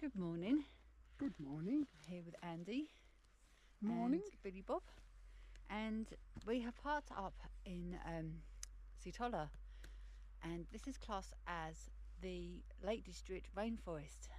Good morning. Good morning. Here with Andy. Morning. And Billy Bob. And we have parked up in Seatoller, and this is classed as the Lake District Rainforest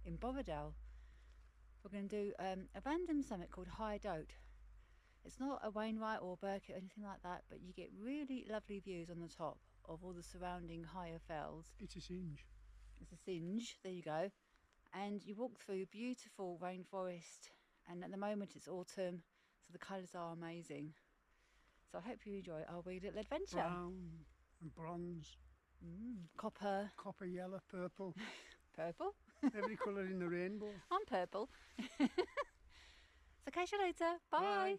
in Borrowdale. We're going to do a random summit called High Doat. It's not a Wainwright or Burkitt or anything like that, but you get really lovely views on the top of all the surrounding higher fells. It's a singe. It's a singe, there you go. And you walk through beautiful rainforest, and at the moment it's autumn, so the colours are amazing. So I hope you enjoy our wee little adventure. Brown and bronze. Copper. Copper, yellow, purple. Purple? Every colour in the rainbow. I'm purple. So catch you later. Bye. Bye.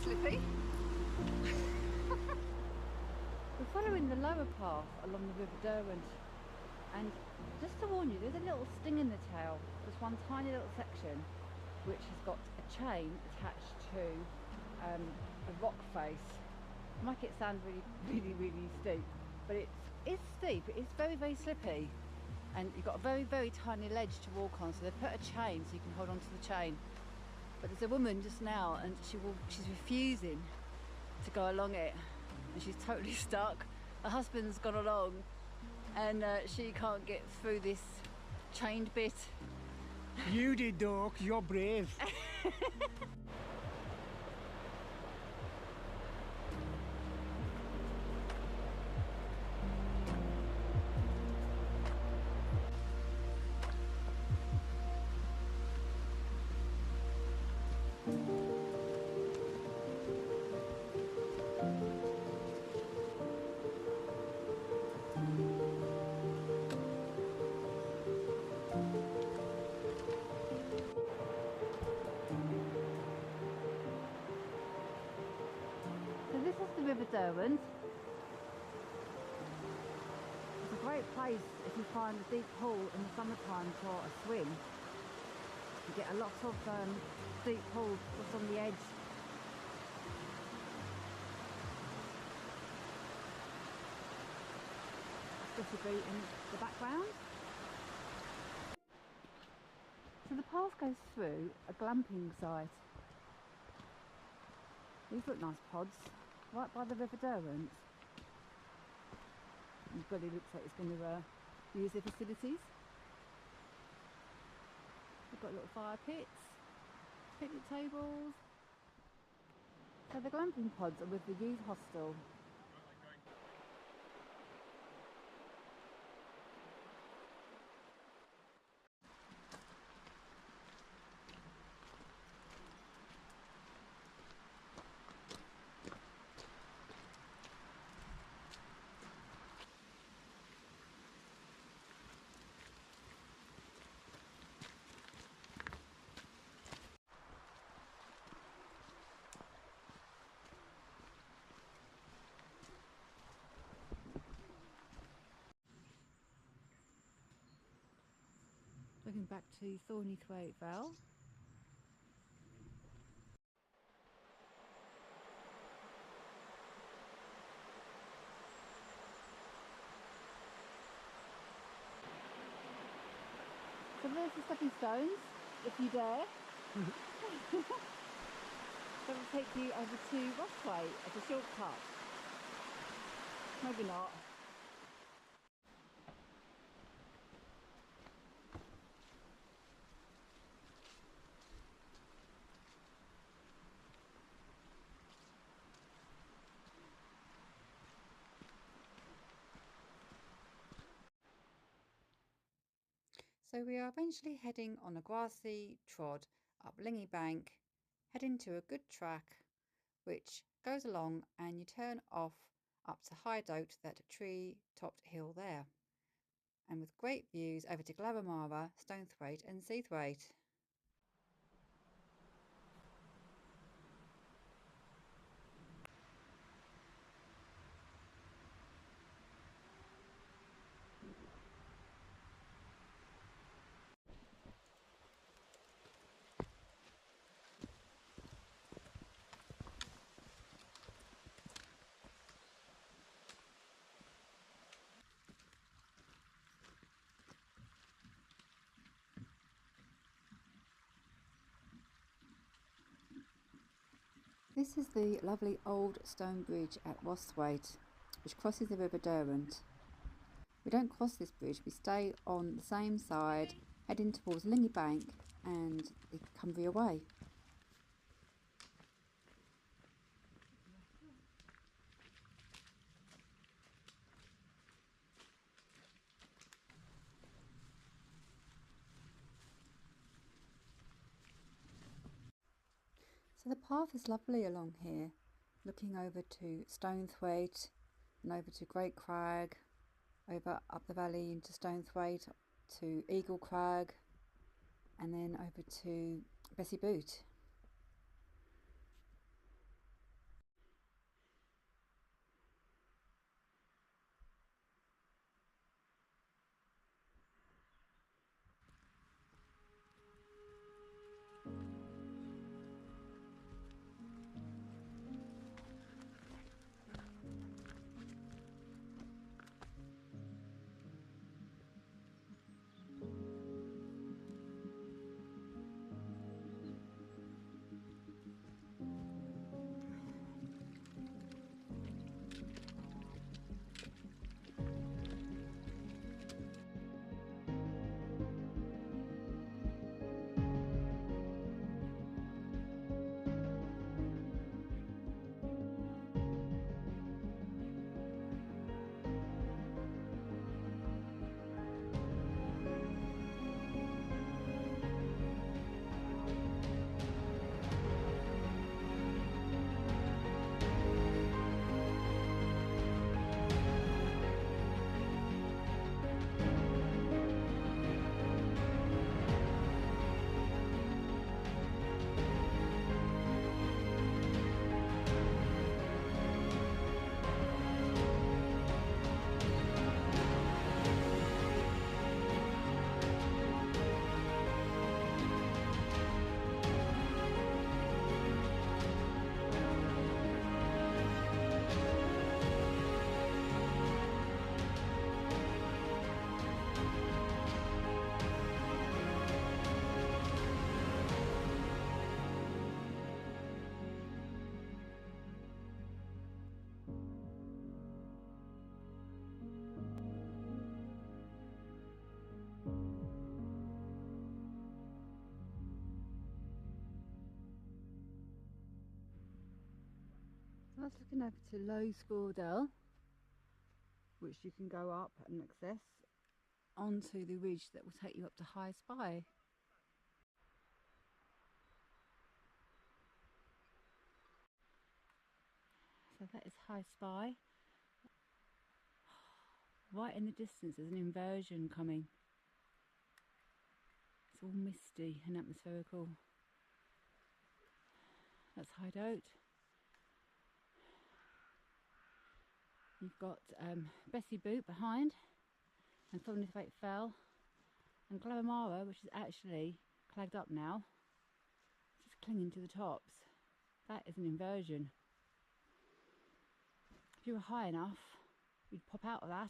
Slippy. We're following the lower path along the River Derwent, and just to warn you, there's a little sting in the tail. There's one tiny little section which has got a chain attached to a rock face. Make it sound really steep, but it is steep. It is very slippy, and you've got a very tiny ledge to walk on, so they put a chain so you can hold on to the chain. But there's a woman just now, and she's refusing to go along it, and she's totally stuck. Her husband's gone along, and she can't get through this chained bit. You did, though, 'cause you're brave. So this is the River Derwent. It's a great place if you find a deep pool in the summertime for a swim. You get a lot of deep pools just on the edge. Just a beat in the background. So the path goes through a glamping site. These look nice pods, right by the River Derwent. And Billy looks like he's going to use the facilities. We've got little fire pits, picnic tables. So the glamping pods are with the youth hostel. Looking back to Stonethwaite Vale. there's the stepping stones, if you dare. That will take you over to Rossway as a shortcut. Maybe not. So we are eventually heading on a grassy trod up Lingy Bank, heading to a good track which goes along and you turn off up to High Doat, that tree-topped hill there, and with great views over to Glaramara, Stonethwaite and Seathwaite. This is the lovely old stone bridge at Stonethwaite, which crosses the River Derwent. We don't cross this bridge, we stay on the same side, heading towards Lingy Bank and the Cumbria Way. So the path is lovely along here, looking over to Stonethwaite and over to Great Crag, over up the valley into Stonethwaite to Eagle Crag, and then over to Bessie Boot. So that's looking over to Low Borrowdale, which you can go up and access onto the ridge that will take you up to High Spy. So that is High Spy. Right in the distance there's an inversion coming. It's all misty and atmospherical. That's High Doat. You've got Bessie Boot behind, and Stonethwaite Fell, and Glaramara, which is actually clagged up now, just clinging to the tops. That is an inversion. If you were high enough, you'd pop out of that.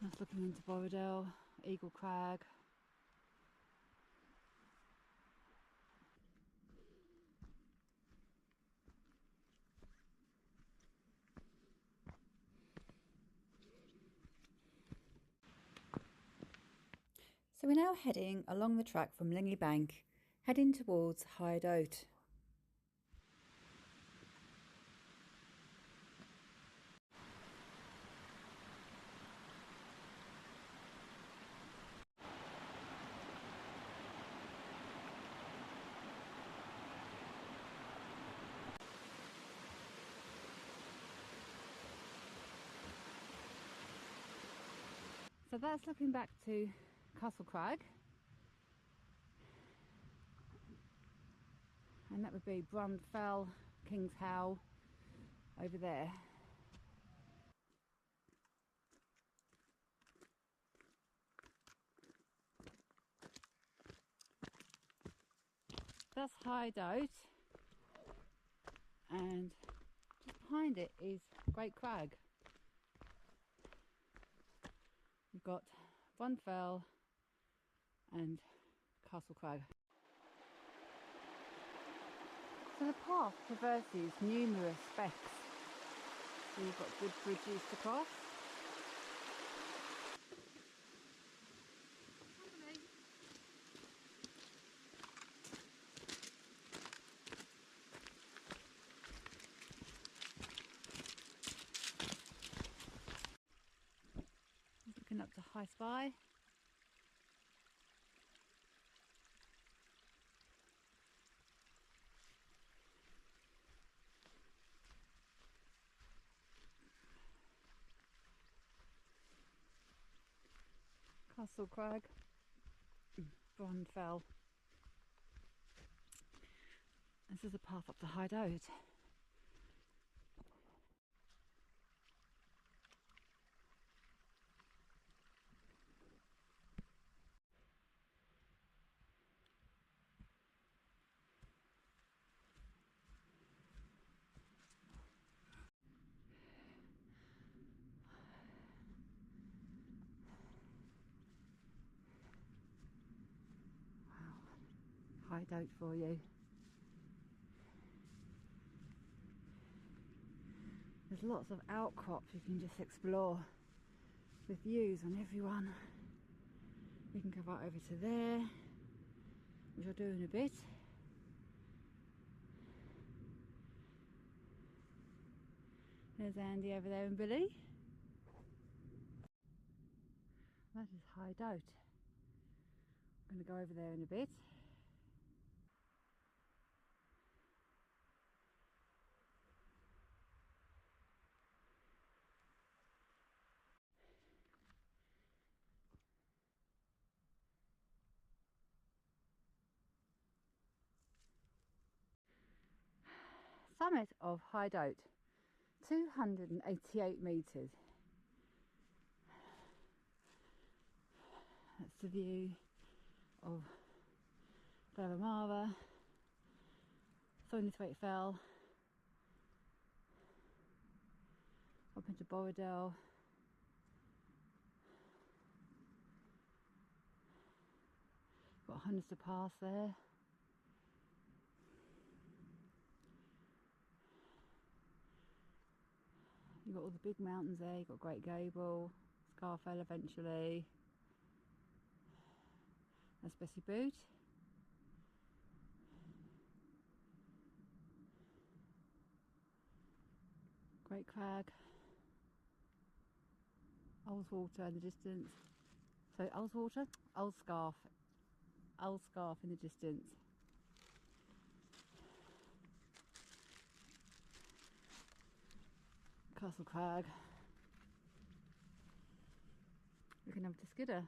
That's looking into Borrowdale, Eagle Crag. So we're now heading along the track from Lingy Bank, heading towards High Doat. So that's looking back to Castle Crag, and that would be Brundfell, King's Howe over there. That's High Doat, and just behind it is Great Crag. You've got Brundfell and Castle Crag. So the path traverses numerous specks. So you've got good bridges to cross. Looking up to High Spy. Castle Crag, Brundfell. This is a path up to High Doat. High Doat for you. There's lots of outcrops you can just explore with views on everyone. We can go right over to there, which I'll do in a bit. There's Andy over there and Billy. That is High Doat. I'm going to go over there in a bit. Summit of High Doat, 288 metres. That's the view of Glaramara, Stonethwaite Fell, up into Borrowdale. Got Hunster Pass there. You've got all the big mountains there. You've got Great Gable, Scarfell eventually. That's Bessie Boot. Great Crag. Ullswater in the distance. So Ullswater, Ullscarf in the distance. Castle Crag. Looking over to Skidder.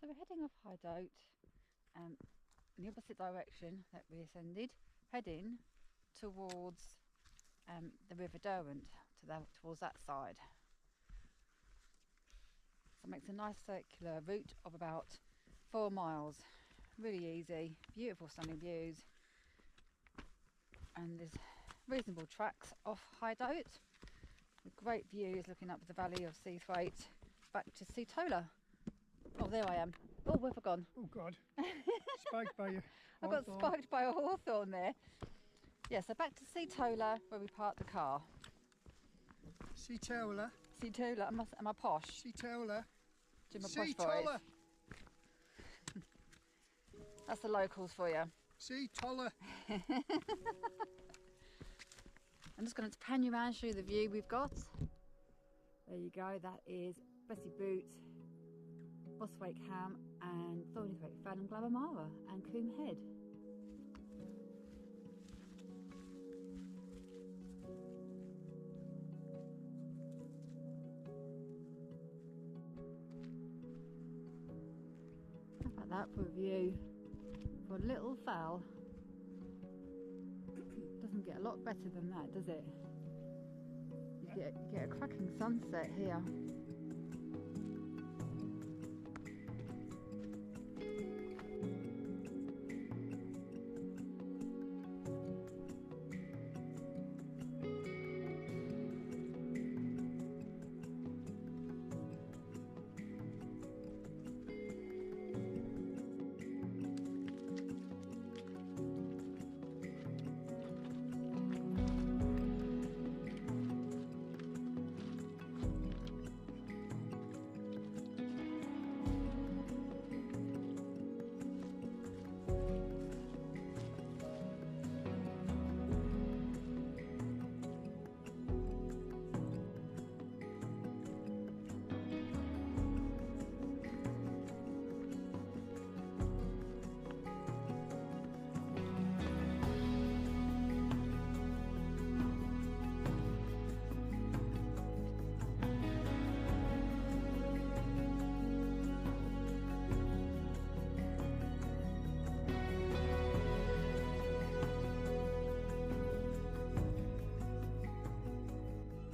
we're heading off High Doat in the opposite direction that we ascended, heading towards the River Derwent, towards that side. So it makes a nice circular route of about 4 miles. Really easy, beautiful stunning views, and there's reasonable tracks off High Doat with great views looking up the valley of Seathwaite back to Seatoller. Oh, there I am. Oh, where have I gone? Oh God, spiked by you. I got spiked by a hawthorn there. Yeah, so back to Seatoller where we parked the car. Seatoller. Seatoller, am I posh? Seatoller. Do my posh voice? Seatoller. That's the locals for you. Seatoller. I'm just going to pan you around, show you the view we've got. There you go, that is Bessie Boot, Bosthwaite Ham and Stonethwaite and Glamping and Coombe Head. How about that for a view? For a little fowl. Doesn't get a lot better than that, does it? You get a cracking sunset here.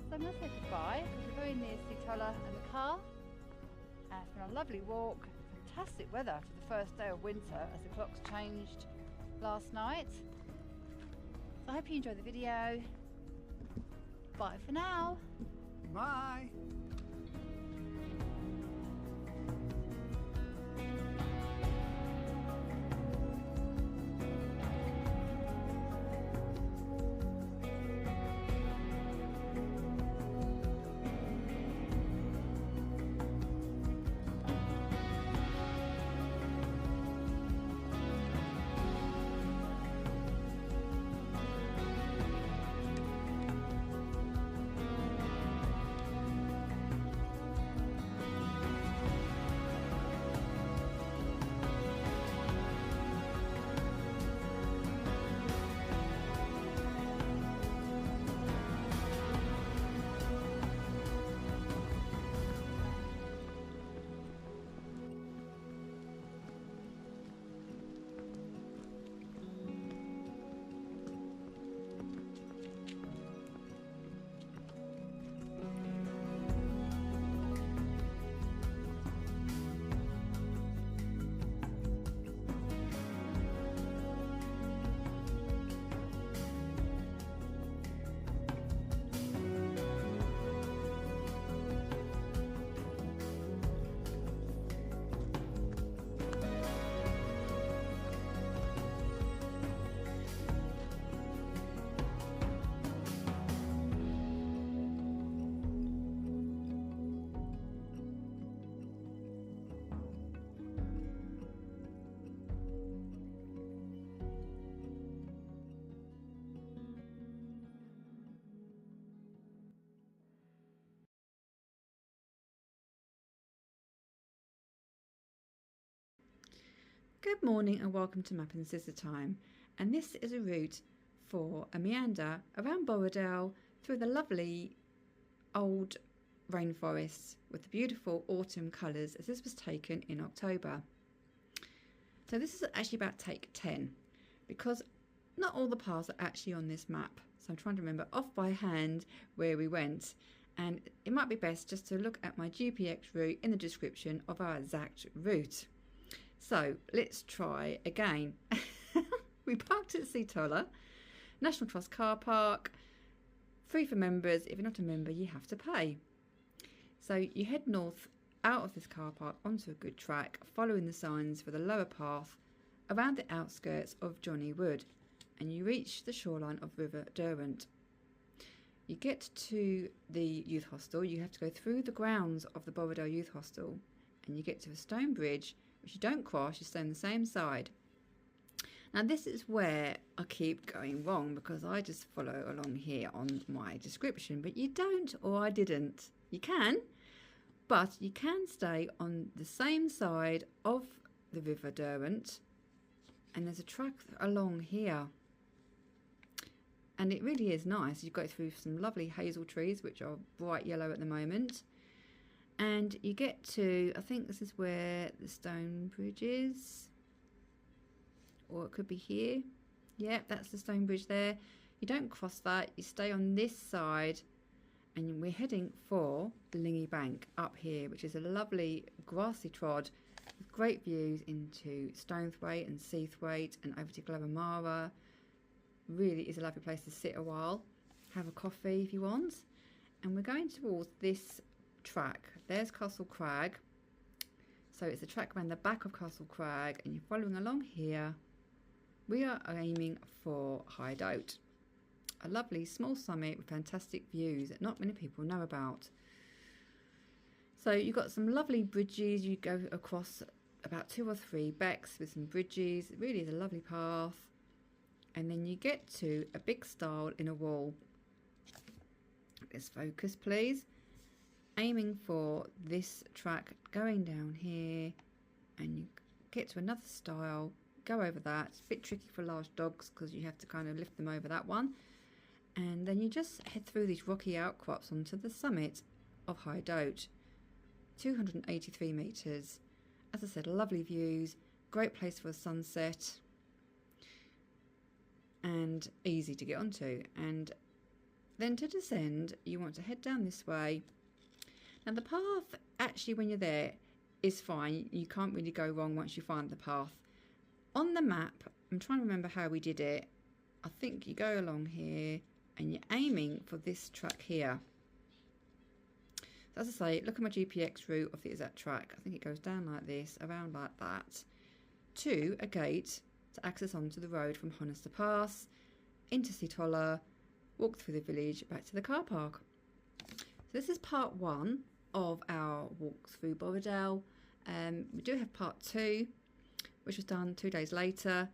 So I'm going to say goodbye. We're very near Seatoller and the car. It's been a lovely walk. Fantastic weather for the first day of winter as the clocks changed last night. So I hope you enjoyed the video. Bye for now. Bye. Good morning and welcome to Map and Scissor Time, and this is a route for a meander around Borrowdale through the lovely old rainforest with the beautiful autumn colours, as this was taken in October. So this is actually about take 10, because not all the paths are actually on this map. So I'm trying to remember off by hand where we went, and it might be best just to look at my GPX route in the description of our exact route. So let's try again. We parked at Seatoller National Trust car park, free for members. If you're not a member, you have to pay. So you head north out of this car park onto a good track, following the signs for the lower path around the outskirts of Johnny Wood, and you reach the shoreline of River Derwent. You get to the youth hostel. You have to go through the grounds of the Borrowdale youth hostel, and you get to a stone bridge which you don't cross, you stay on the same side. Now this is where I keep going wrong, because I just follow along here on my description, but you don't, or I didn't. You can, but you can stay on the same side of the River Derwent, and there's a track along here, and it really is nice. You go through some lovely hazel trees which are bright yellow at the moment, and you get to, I think this is where the stone bridge is, or it could be here. Yeah, that's the stone bridge there. You don't cross that, you stay on this side, and we're heading for the Lingy Bank up here, which is a lovely grassy trod with great views into Stonethwaite and Seathwaite and over to Glamping. Really is a lovely place to sit a while, have a coffee if you want. And we're going towards this track. There's Castle Crag. So it's a track around the back of Castle Crag, and you're following along here. We are aiming for High Doat, a lovely small summit with fantastic views that not many people know about. So you've got some lovely bridges. You go across about 2 or 3 becks with some bridges. It really is a lovely path. And then you get to a big stile in a wall. Let's focus, please. Aiming for this track, going down here, and you get to another stile, go over that. It's a bit tricky for large dogs because you have to kind of lift them over that one. And then you just head through these rocky outcrops onto the summit of High Doat. 283 metres. As I said, lovely views, great place for a sunset, and easy to get onto. And then to descend, you want to head down this way. Now the path, actually when you're there, is fine. You can't really go wrong once you find the path. On the map, I'm trying to remember how we did it. I think you go along here and you're aiming for this track here. So as I say, look at my GPX route of the exact track. I think it goes down like this, around like that, to a gate to access onto the road from Honister Pass, into Seatoller, walk through the village, back to the car park. So this is part 1 of our walk through Borrowdale. We do have part 2, which was done 2 days later.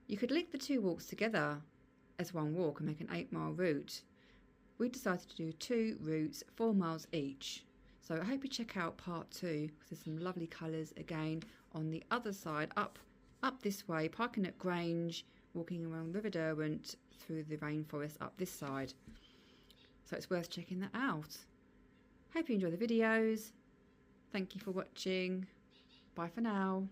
You could link the 2 walks together as one walk and make an 8-mile route. We decided to do 2 routes, 4 miles each. So I hope you check out part 2, because there's some lovely colours again on the other side, up this way, parking at Grange, walking around River Derwent through the rainforest up this side. So it's worth checking that out. Hope you enjoy the videos. Thank you for watching. Bye for now.